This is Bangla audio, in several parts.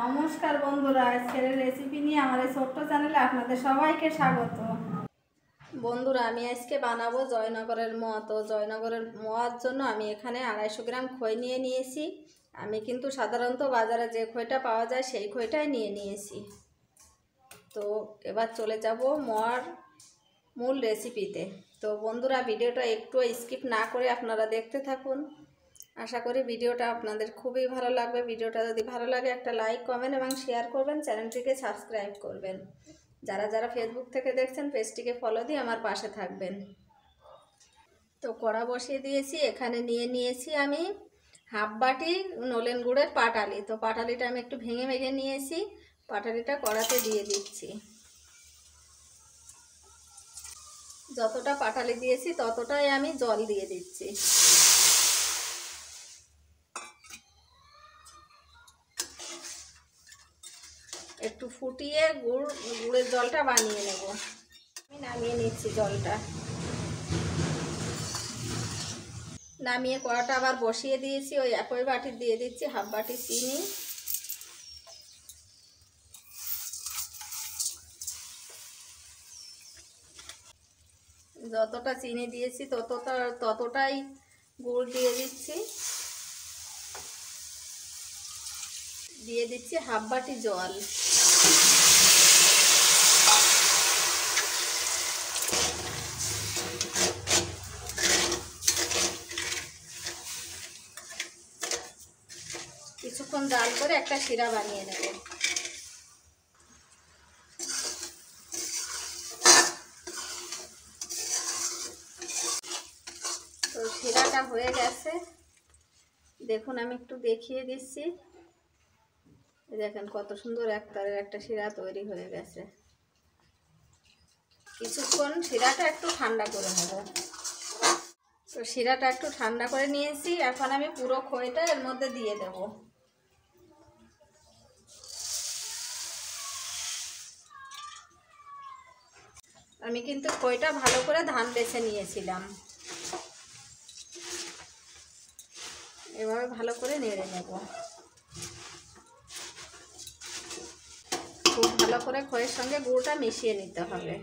নমস্কার বন্ধুরা, আজকের রেসিপি নিয়ে আমার এই ছোট্ট চ্যানেলে আপনাদের সবাইকে স্বাগত। বন্ধুরা, আমি আজকে বানাবো জয়নগরের মোয়া। তো জয়নগরের মোয়ার জন্য আমি এখানে 250 গ্রাম খই নিয়ে নিয়েছি। আমি কিন্তু সাধারণত বাজারে যে খইটা পাওয়া যায় সেই খইটাই নিয়ে নিয়েছি। তো এবার চলে যাব মোয়ার মূল রেসিপিতে। তো বন্ধুরা, ভিডিওটা একটু স্কিপ না করে আপনারা দেখতে থাকুন। আশা করি ভিডিওটা আপনাদের খুবই ভালো লাগবে। ভিডিওটা যদি ভালো লাগে একটা লাইক, কমেন্ট এবং শেয়ার করবেন। চ্যানেলটিকে সাবস্ক্রাইব করবেন। যারা যারা ফেসবুক থেকে দেখছেন পেজটিকে ফলো দিয়ে আমার পাশে থাকবেন। তো কড়া বসিয়ে দিয়েছি। এখানে নিয়ে নিয়েছি আমি হাফ বাটি নলেন গুড়ের পাটালি। তো পাটালিটা আমি একটু ভেঙে ভেঙে নিয়েছি। পাটালিটা কড়াতে দিয়ে দিচ্ছি। যতটা পাটালি দিয়েছি ততটাই আমি জল দিয়ে দিচ্ছি। একটু ফুটিয়ে গুড়ের জলটা বানিয়ে নেব। আমি নামিয়ে নিচ্ছি জলটা। নামিয়ে কড়াটা আবার বসিয়ে দিয়েছি। ওই একই বাটি দিয়ে দিচ্ছি হাফ বাটি চিনি। যতটা চিনি দিয়েছি ততটাই গুড় দিয়ে দিচ্ছি। দিয়ে দিচ্ছি হাফ বাটি জল। কিছুক্ষণ জাল করে একটা শিরা বানিয়ে নেব। তো শিরাটা হয়ে গেছে, দেখুন আমি একটু দেখিয়ে দিচ্ছি। দেখেন কত সুন্দর একতারের একটা শিরা তৈরি হয়ে গেছে। কিছুক্ষণ শিরাটা একটু ঠান্ডা করে নেব। তো শিরাটা একটু ঠান্ডা করে নিয়েছি। এখন আমি পুরো খইটা এর মধ্যে দিয়ে দেব। আমি কিন্তু খইটা ভালো করে ধান বেছে নিয়েছিলাম। এভাবে ভালো করে নেড়ে নেব। খুব ভালো করে খইয়ের সঙ্গে গুড়টা মিশিয়ে নিতে হবে।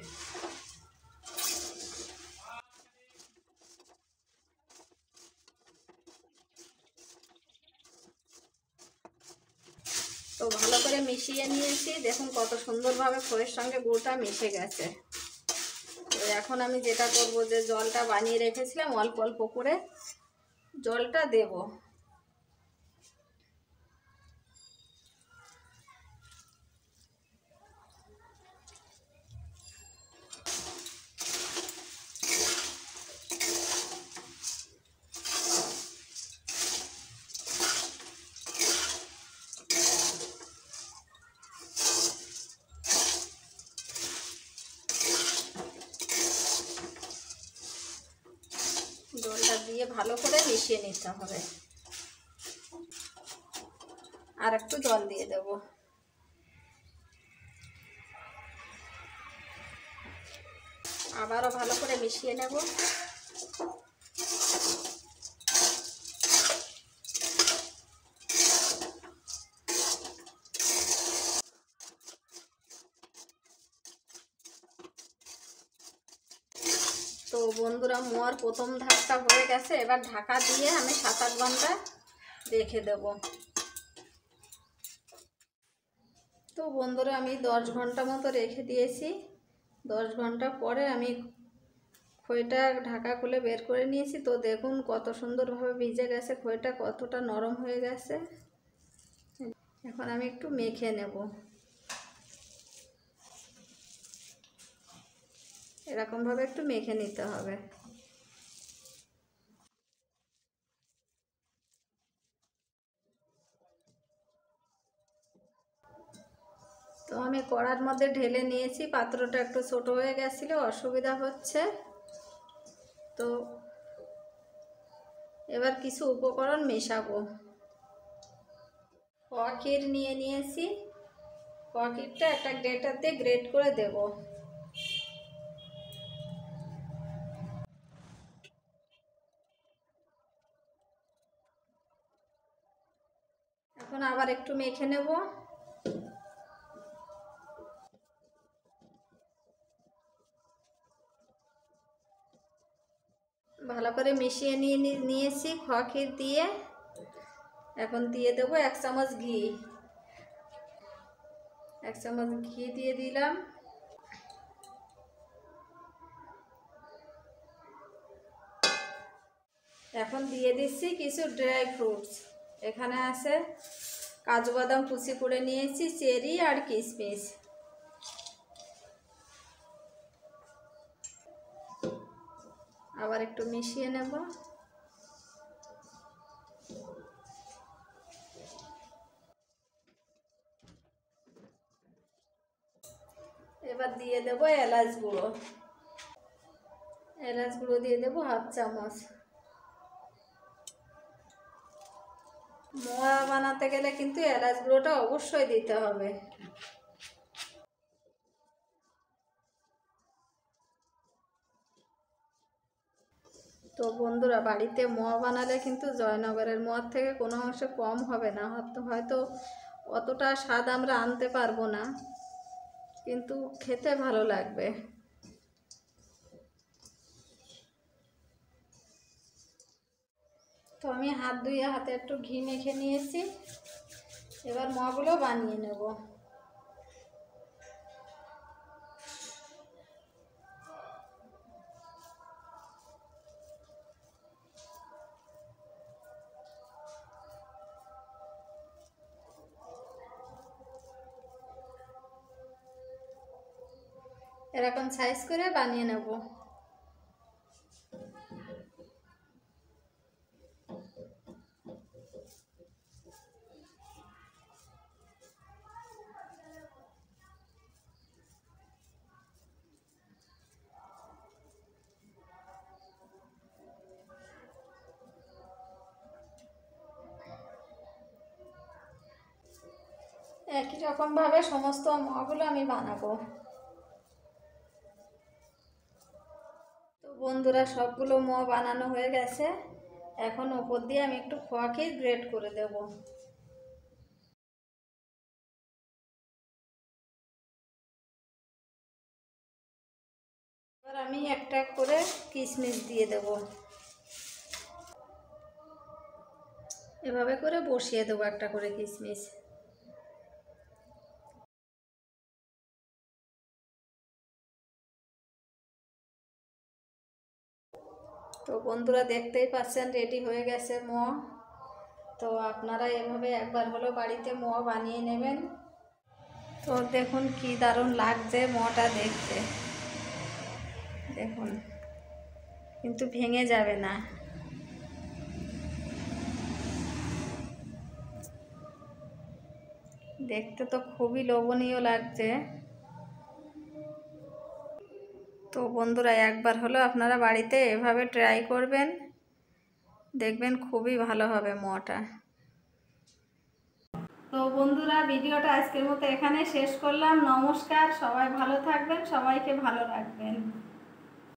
তো ভালো করে মিশিয়ে নিয়েছি। দেখুন কত সুন্দরভাবে খইয়ের সঙ্গে গুড়টা মিশে গেছে। তো এখন আমি যেটা করব, যে জলটা বানিয়ে রেখেছিলাম অল্প অল্প করে জলটা দেব। জলটা দিয়ে ভালো করে মিশিয়ে নিতে হবে। আর একটু জল দিয়ে দেব। আবারও ভালো করে মিশিয়ে নেব। তো বন্ধুরা, মোয়ার প্রথম ধাপটা হয়ে গেছে। এবার ঢাকা দিয়ে আমি 7-8 ঘন্টা রেখে দেব। তো বন্ধুরা, আমি 10 ঘন্টা মতো রেখে দিয়েছি। 10 ঘন্টা পরে আমি খইটা ঢাকা খুলে বের করে নিয়েছি। তো দেখুন কত সুন্দরভাবে ভিজে গেছে খইটা, কতটা নরম হয়ে গেছে। এখন আমি একটু মেখে নেব। এরকমভাবে একটু মেখে নিতে হবে। তো আমি কড়ার মধ্যে ঢেলে নিয়েছি। পাত্রটা একটু ছোট হয়ে গেছিল, অসুবিধা হচ্ছে। তো এবার কিছু উপকরণ মেশাবো। খোয়া ক্ষীর নিয়ে নিয়েছি। খোয়া ক্ষীরটা একটা গ্রেটার দিয়ে গ্রেট করে দেব। এখন আবার একটু মেখে নেব। ভালো করে মিশিয়ে নিয়েছি খোয়া ক্ষীর দিয়ে। এখন দিয়ে দেবো 1 চামচ ঘি। 1 চামচ ঘি দিয়ে দিলাম। এখন দিয়ে দিচ্ছি কিছু ড্রাই ফ্রুটস। এখানে আছে কাজু বাদাম কুচি করে নিয়েছি, চেরি আর কিশমিশ। আবার একটু মিশিয়ে নেব। এবার দিয়ে দেব এলাচ গুঁড়ো। এলাচ গুঁড়ো দিয়ে দেবো 1/2 চামচ। মোয়া বানাতে গেলে কিন্তু এলাচ গুঁড়োটা অবশ্যই দিতে হবে। তো বন্ধুরা, বাড়িতে মোয়া বানালে কিন্তু জয়নগরের মোয়ার থেকে কোনো অংশে কম হবে না। হয়তো অতটা স্বাদ আমরা আনতে পারবো না, কিন্তু খেতে ভালো লাগবে। তো আমি হাত ধুয়ে হাতে একটু ঘি মেখে নিয়েছি। এবার মোয়াগুলো বানিয়ে নেব। এরকম সাইজ করে বানিয়ে নেব। একই রকমভাবে সমস্ত মোয়াগুলো আমি বানাবো। তো বন্ধুরা, সবগুলো মোয়া বানানো হয়ে গেছে। এখন ওপর দিয়ে আমি একটু খোয়া ক্ষীর গ্রেট করে দেব। এবার আমি একটা করে কিশমিশ দিয়ে দেব। এভাবে করে বসিয়ে দেবো একটা করে কিশমিশ। তো বন্ধুরা, দেখতেই পাচ্ছেন রেডি হয়ে গেছে মোয়া। তো আপনারা এভাবে একবার হলেও বাড়িতে মোয়া বানিয়ে নেবেন। তো দেখুন কি দারুণ লাগছে মোয়াটা দেখতে। দেখুন, কিন্তু ভেঙে যাবে না। দেখতে তো খুবই লোভনীয় লাগছে। তো বন্ধুরা, একবার হলেও আপনারা বাড়িতে এভাবে ট্রাই করবেন, দেখবেন খুবই ভালো হবে মোয়াটা। তো বন্ধুরা, ভিডিওটা আজকের মতো এখানে শেষ করলাম। নমস্কার, সবাই ভালো থাকবেন, সবাইকে ভালো রাখবেন।